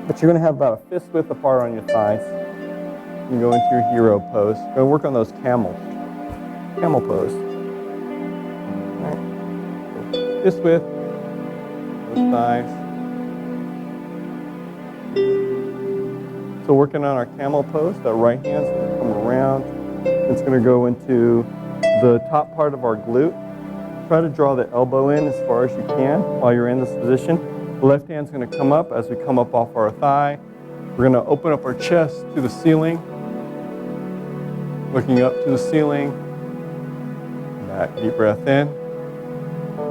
But you're going to have about a fist width apart on your thighs. You can go into your hero pose. Go work on those camel pose. All right. Fist width, those thighs. So working on our camel pose, that right hand's going to come around. It's going to go into the top part of our glute. Try to draw the elbow in as far as you can while you're in this position. The left hand's going to come up as we come up off our thigh. We're going to open up our chest to the ceiling. Looking up to the ceiling. Back, deep breath in.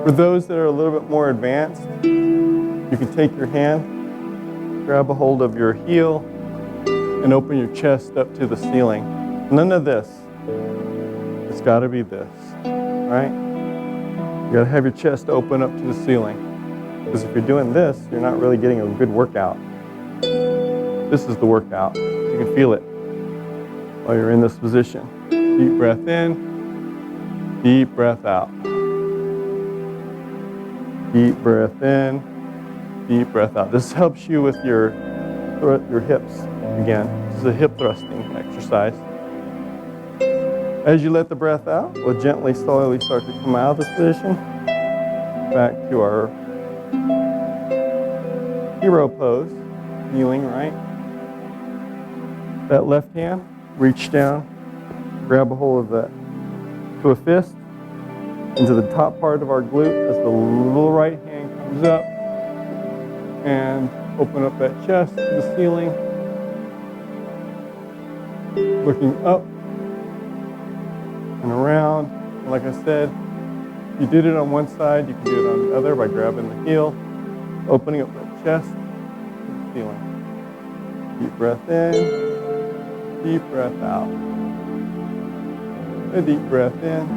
For those that are a little bit more advanced, you can take your hand, grab a hold of your heel, and open your chest up to the ceiling. None of this. It's got to be this, right? You got to have your chest open up to the ceiling. Because if you're doing this, you're not really getting a good workout. This is the workout. You can feel it while you're in this position. Deep breath in, deep breath out. Deep breath in, deep breath out. This helps you with your hips. Again, this is a hip thrusting exercise. As you let the breath out, we'll gently, slowly start to come out of this position. Back to our hero pose, kneeling, right? That left hand, reach down, grab a hold of that to a fist, into the top part of our glute as the little right hand comes up, and open up that chest to the ceiling, looking up and around. And like I said, if you did it on one side, you can do it on the other by grabbing the heel, opening up that chest to the ceiling. Deep breath in, deep breath out. A deep breath in,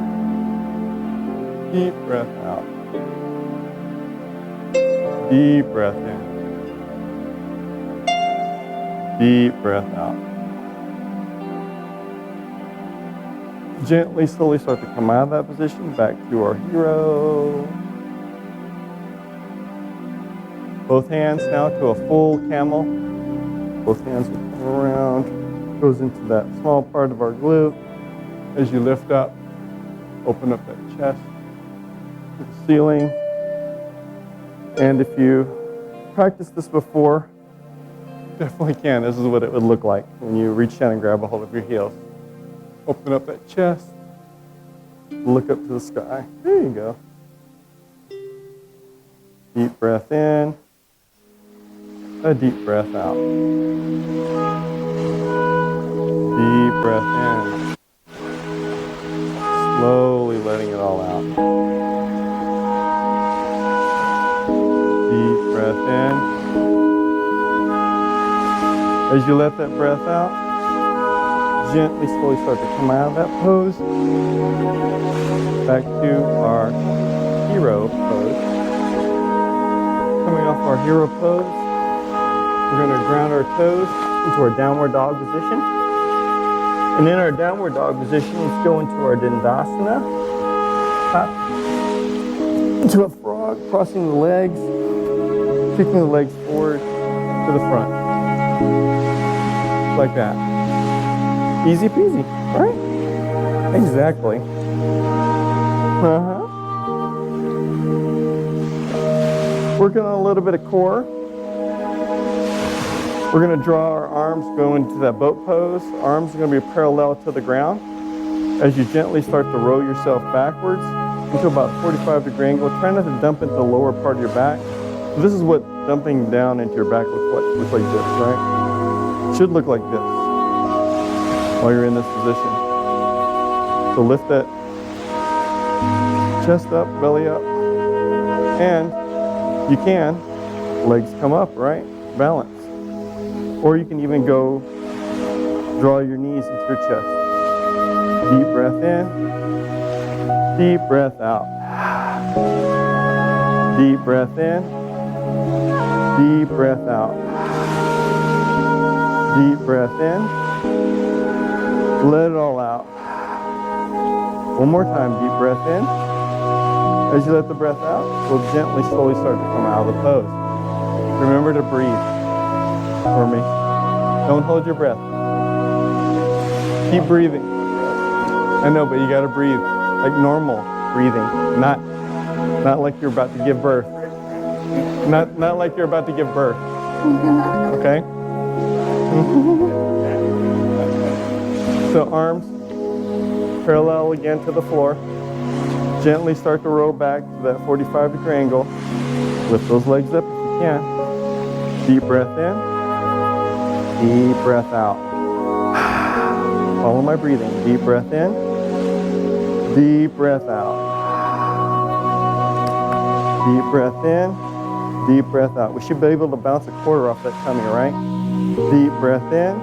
deep breath out. Deep breath in, deep breath out. Gently, slowly start to come out of that position, back to our hero. Both hands now to a full camel. Both hands will come around, goes into that small part of our glute. As you lift up, open up that chest to the ceiling. And if you practiced this before, definitely can. This is what it would look like when you reach down and grab a hold of your heels. Open up that chest, look up to the sky. There you go. Deep breath in, A deep breath out. Deep breath in. Slowly letting it all out. Deep breath in. As you let that breath out, gently, slowly start to come out of that pose. Back to our hero pose. Coming off our hero pose, we're going to ground our toes into our downward dog position. And in our downward dog position, let's go into our Dandasana. Hop into a frog, crossing the legs, kicking the legs forward to the front. Like that. Easy peasy, right? Exactly. Working on a little bit of core. We're going to draw our arms, go into that boat pose. Arms are going to be parallel to the ground. As you gently start to roll yourself backwards into about a 45-degree angle, try not to dump into the lower part of your back. So this is what dumping down into your back looks like this, right? It should look like this while you're in this position. So lift that chest up, belly up, and you can, legs come up, right? Balance. Or you can even go draw your knees into your chest. Deep breath in, deep breath out. Deep breath in, deep breath out. Deep breath in, let it all out. One more time, deep breath in. As you let the breath out, we'll gently, slowly start to come out of the pose. Remember to breathe for me. Don't hold your breath. Keep breathing. I know, but you gotta breathe like normal breathing, not like you're about to give birth. Not like you're about to give birth. Okay? So arms parallel again to the floor. Gently start to roll back to that 45-degree angle. Lift those legs up if you can. Deep breath in. Deep breath out. Follow my breathing. Deep breath in. Deep breath out. Deep breath in. Deep breath out. We should be able to bounce a quarter off that tummy, right? Deep breath in.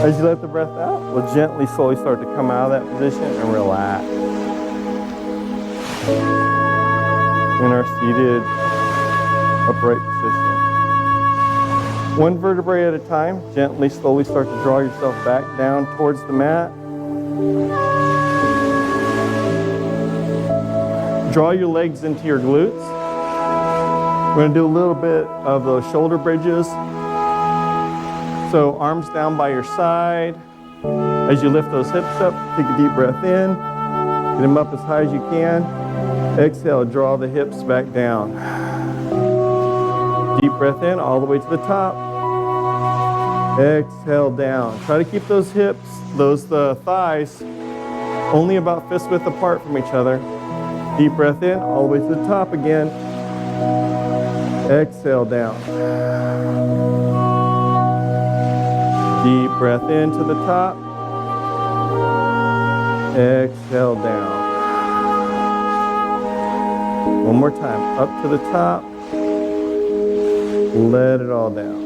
As you let the breath out, we'll gently, slowly start to come out of that position and relax. In our seated, upright position. One vertebrae at a time, gently, slowly start to draw yourself back down towards the mat. Draw your legs into your glutes. We're going to do a little bit of those shoulder bridges. So arms down by your side. As you lift those hips up, take a deep breath in. Get them up as high as you can. Exhale, draw the hips back down. Deep breath in, all the way to the top. Exhale down. Try to keep those hips, those thighs, only about fist width apart from each other. Deep breath in, all the way to the top again. Exhale down. Deep breath in to the top. Exhale down. One more time, up to the top. Let it all down.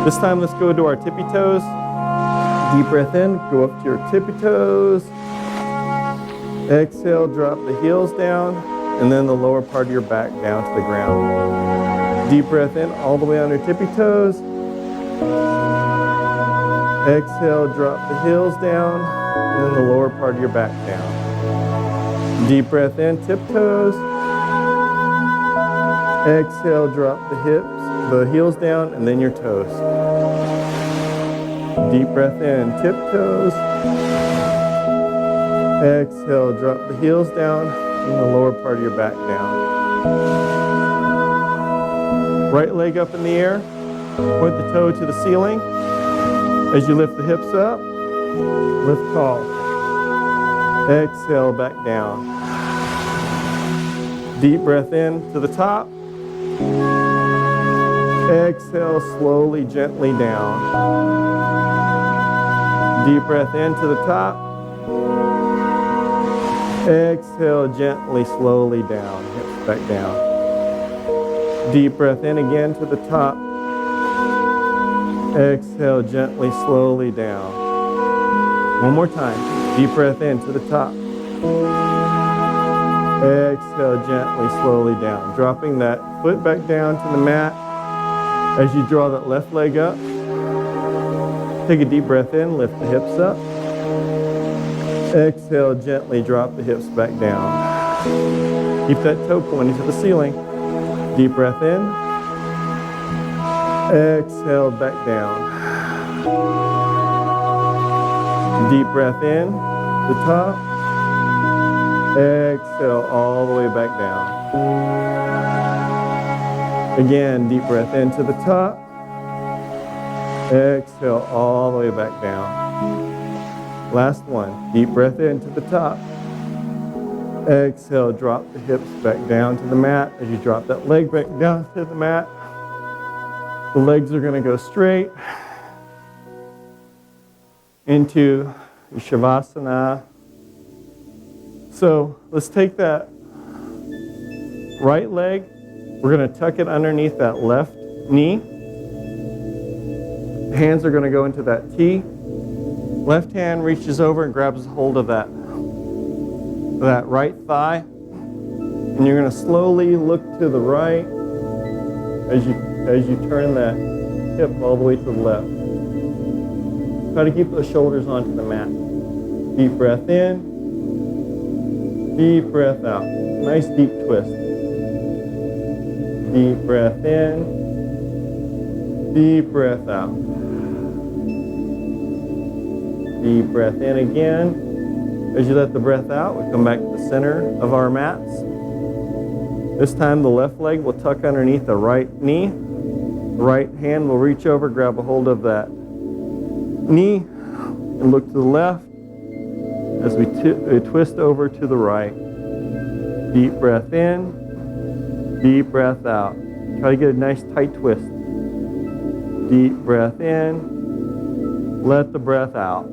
This time, let's go to our tippy toes. Deep breath in, go up to your tippy toes. Exhale, drop the heels down, and then the lower part of your back down to the ground. Deep breath in, all the way on your tippy toes. Exhale, drop the heels down, and then the lower part of your back down. Deep breath in, tiptoes. Exhale, drop the heels down, and then your toes. Deep breath in, tiptoes. Exhale, drop the heels down, and the lower part of your back down. Right leg up in the air, point the toe to the ceiling. As you lift the hips up, lift tall. Exhale, back down. Deep breath in to the top. Exhale slowly, gently down. Deep breath into the top. Exhale gently, slowly down. Hips back down. Deep breath in again to the top. Exhale gently, slowly down. One more time. Deep breath in to the top. Exhale gently, slowly down. Dropping that foot back down to the mat. As you draw that left leg up, take a deep breath in, lift the hips up. Exhale, gently drop the hips back down. Keep that toe pointing to the ceiling. Deep breath in. Exhale, back down. Deep breath in, the top. Exhale, all the way back down. Again, deep breath into the top. Exhale all the way back down. Last one. Deep breath into the top. Exhale, drop the hips back down to the mat. As you drop that leg back down to the mat, the legs are going to go straight into Shavasana. So let's take that right leg. We're going to tuck it underneath that left knee. Hands are going to go into that T. Left hand reaches over and grabs hold of that right thigh. And you're going to slowly look to the right as you turn that hip all the way to the left. Try to keep those shoulders onto the mat. Deep breath in. Deep breath out. Nice deep twist. Deep breath in. Deep breath out. Deep breath in again. As you let the breath out, we come back to the center of our mats. This time the left leg will tuck underneath the right knee. The right hand will reach over, grab a hold of that knee, and look to the left as we twist over to the right. Deep breath in. Deep breath out. Try to get a nice tight twist. Deep breath in. Let the breath out.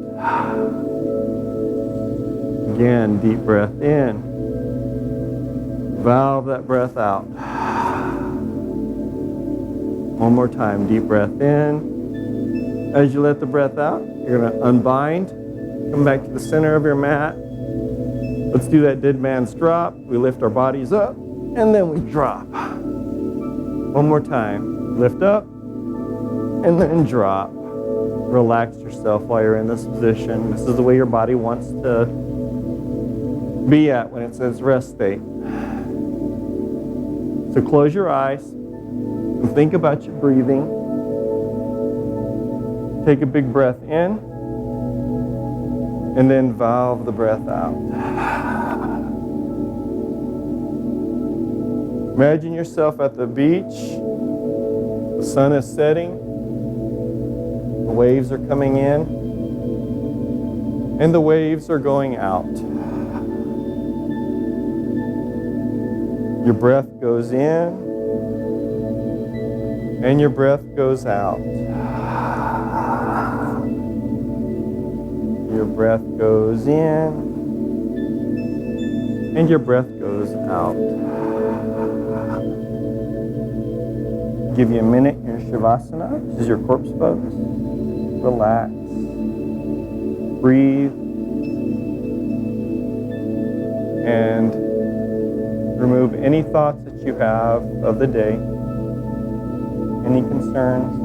Again, deep breath in. Valve that breath out. One more time. Deep breath in. As you let the breath out, you're going to unbind. Come back to the center of your mat. Let's do that dead man's drop. We lift our bodies up. And then we drop. One more time. Lift up and then drop. Relax yourself while you're in this position. This is the way your body wants to be at when it's in its rest state. So close your eyes and think about your breathing. Take a big breath in and then valve the breath out. Imagine yourself at the beach. The sun is setting. The waves are coming in. And the waves are going out. Your breath goes in. And your breath goes out. Your breath goes in. And your breath goes out. Give you a minute in your Shavasana. This is your corpse pose. Relax. Breathe. And remove any thoughts that you have of the day. Any concerns.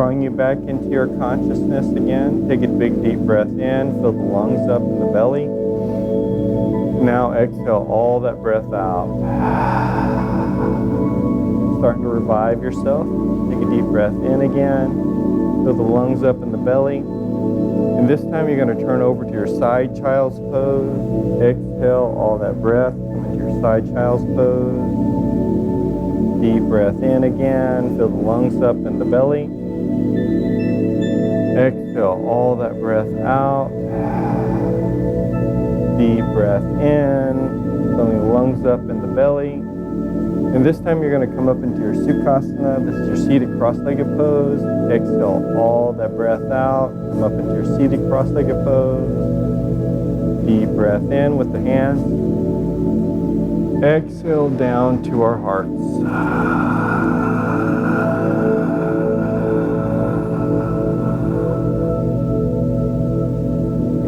Drawing you back into your consciousness again. Take a big deep breath in, fill the lungs up in the belly. Now exhale all that breath out. Starting to revive yourself. Take a deep breath in again. Fill the lungs up in the belly. And this time you're going to turn over to your side child's pose. Exhale all that breath. Come into your side child's pose. Deep breath in again. Fill the lungs up in the belly. Exhale all that breath out. Deep breath in. Filling the lungs up in the belly. And this time you're going to come up into your Sukhasana. This is your seated cross-legged pose. Exhale all that breath out. Come up into your seated cross-legged pose. Deep breath in with the hands. Exhale down to our hearts.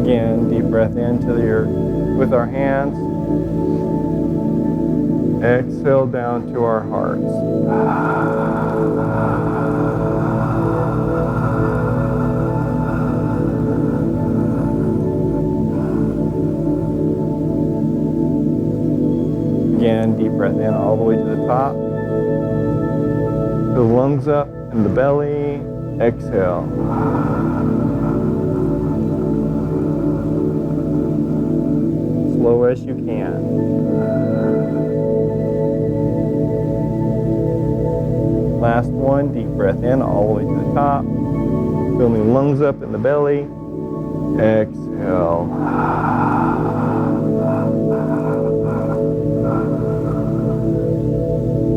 Again, deep breath into with our hands. Exhale down to our hearts. Again, deep breath in all the way to the top. Fill the lungs up and the belly. Exhale. Slow as you can. Last one, deep breath in all the way to the top. Filling lungs up in the belly. Exhale.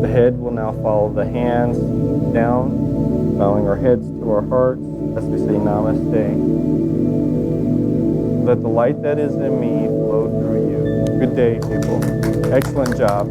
The head will now follow the hands down, bowing our heads to our hearts as we say namaste. Let the light that is in me flow through you. Good day, people. Excellent job.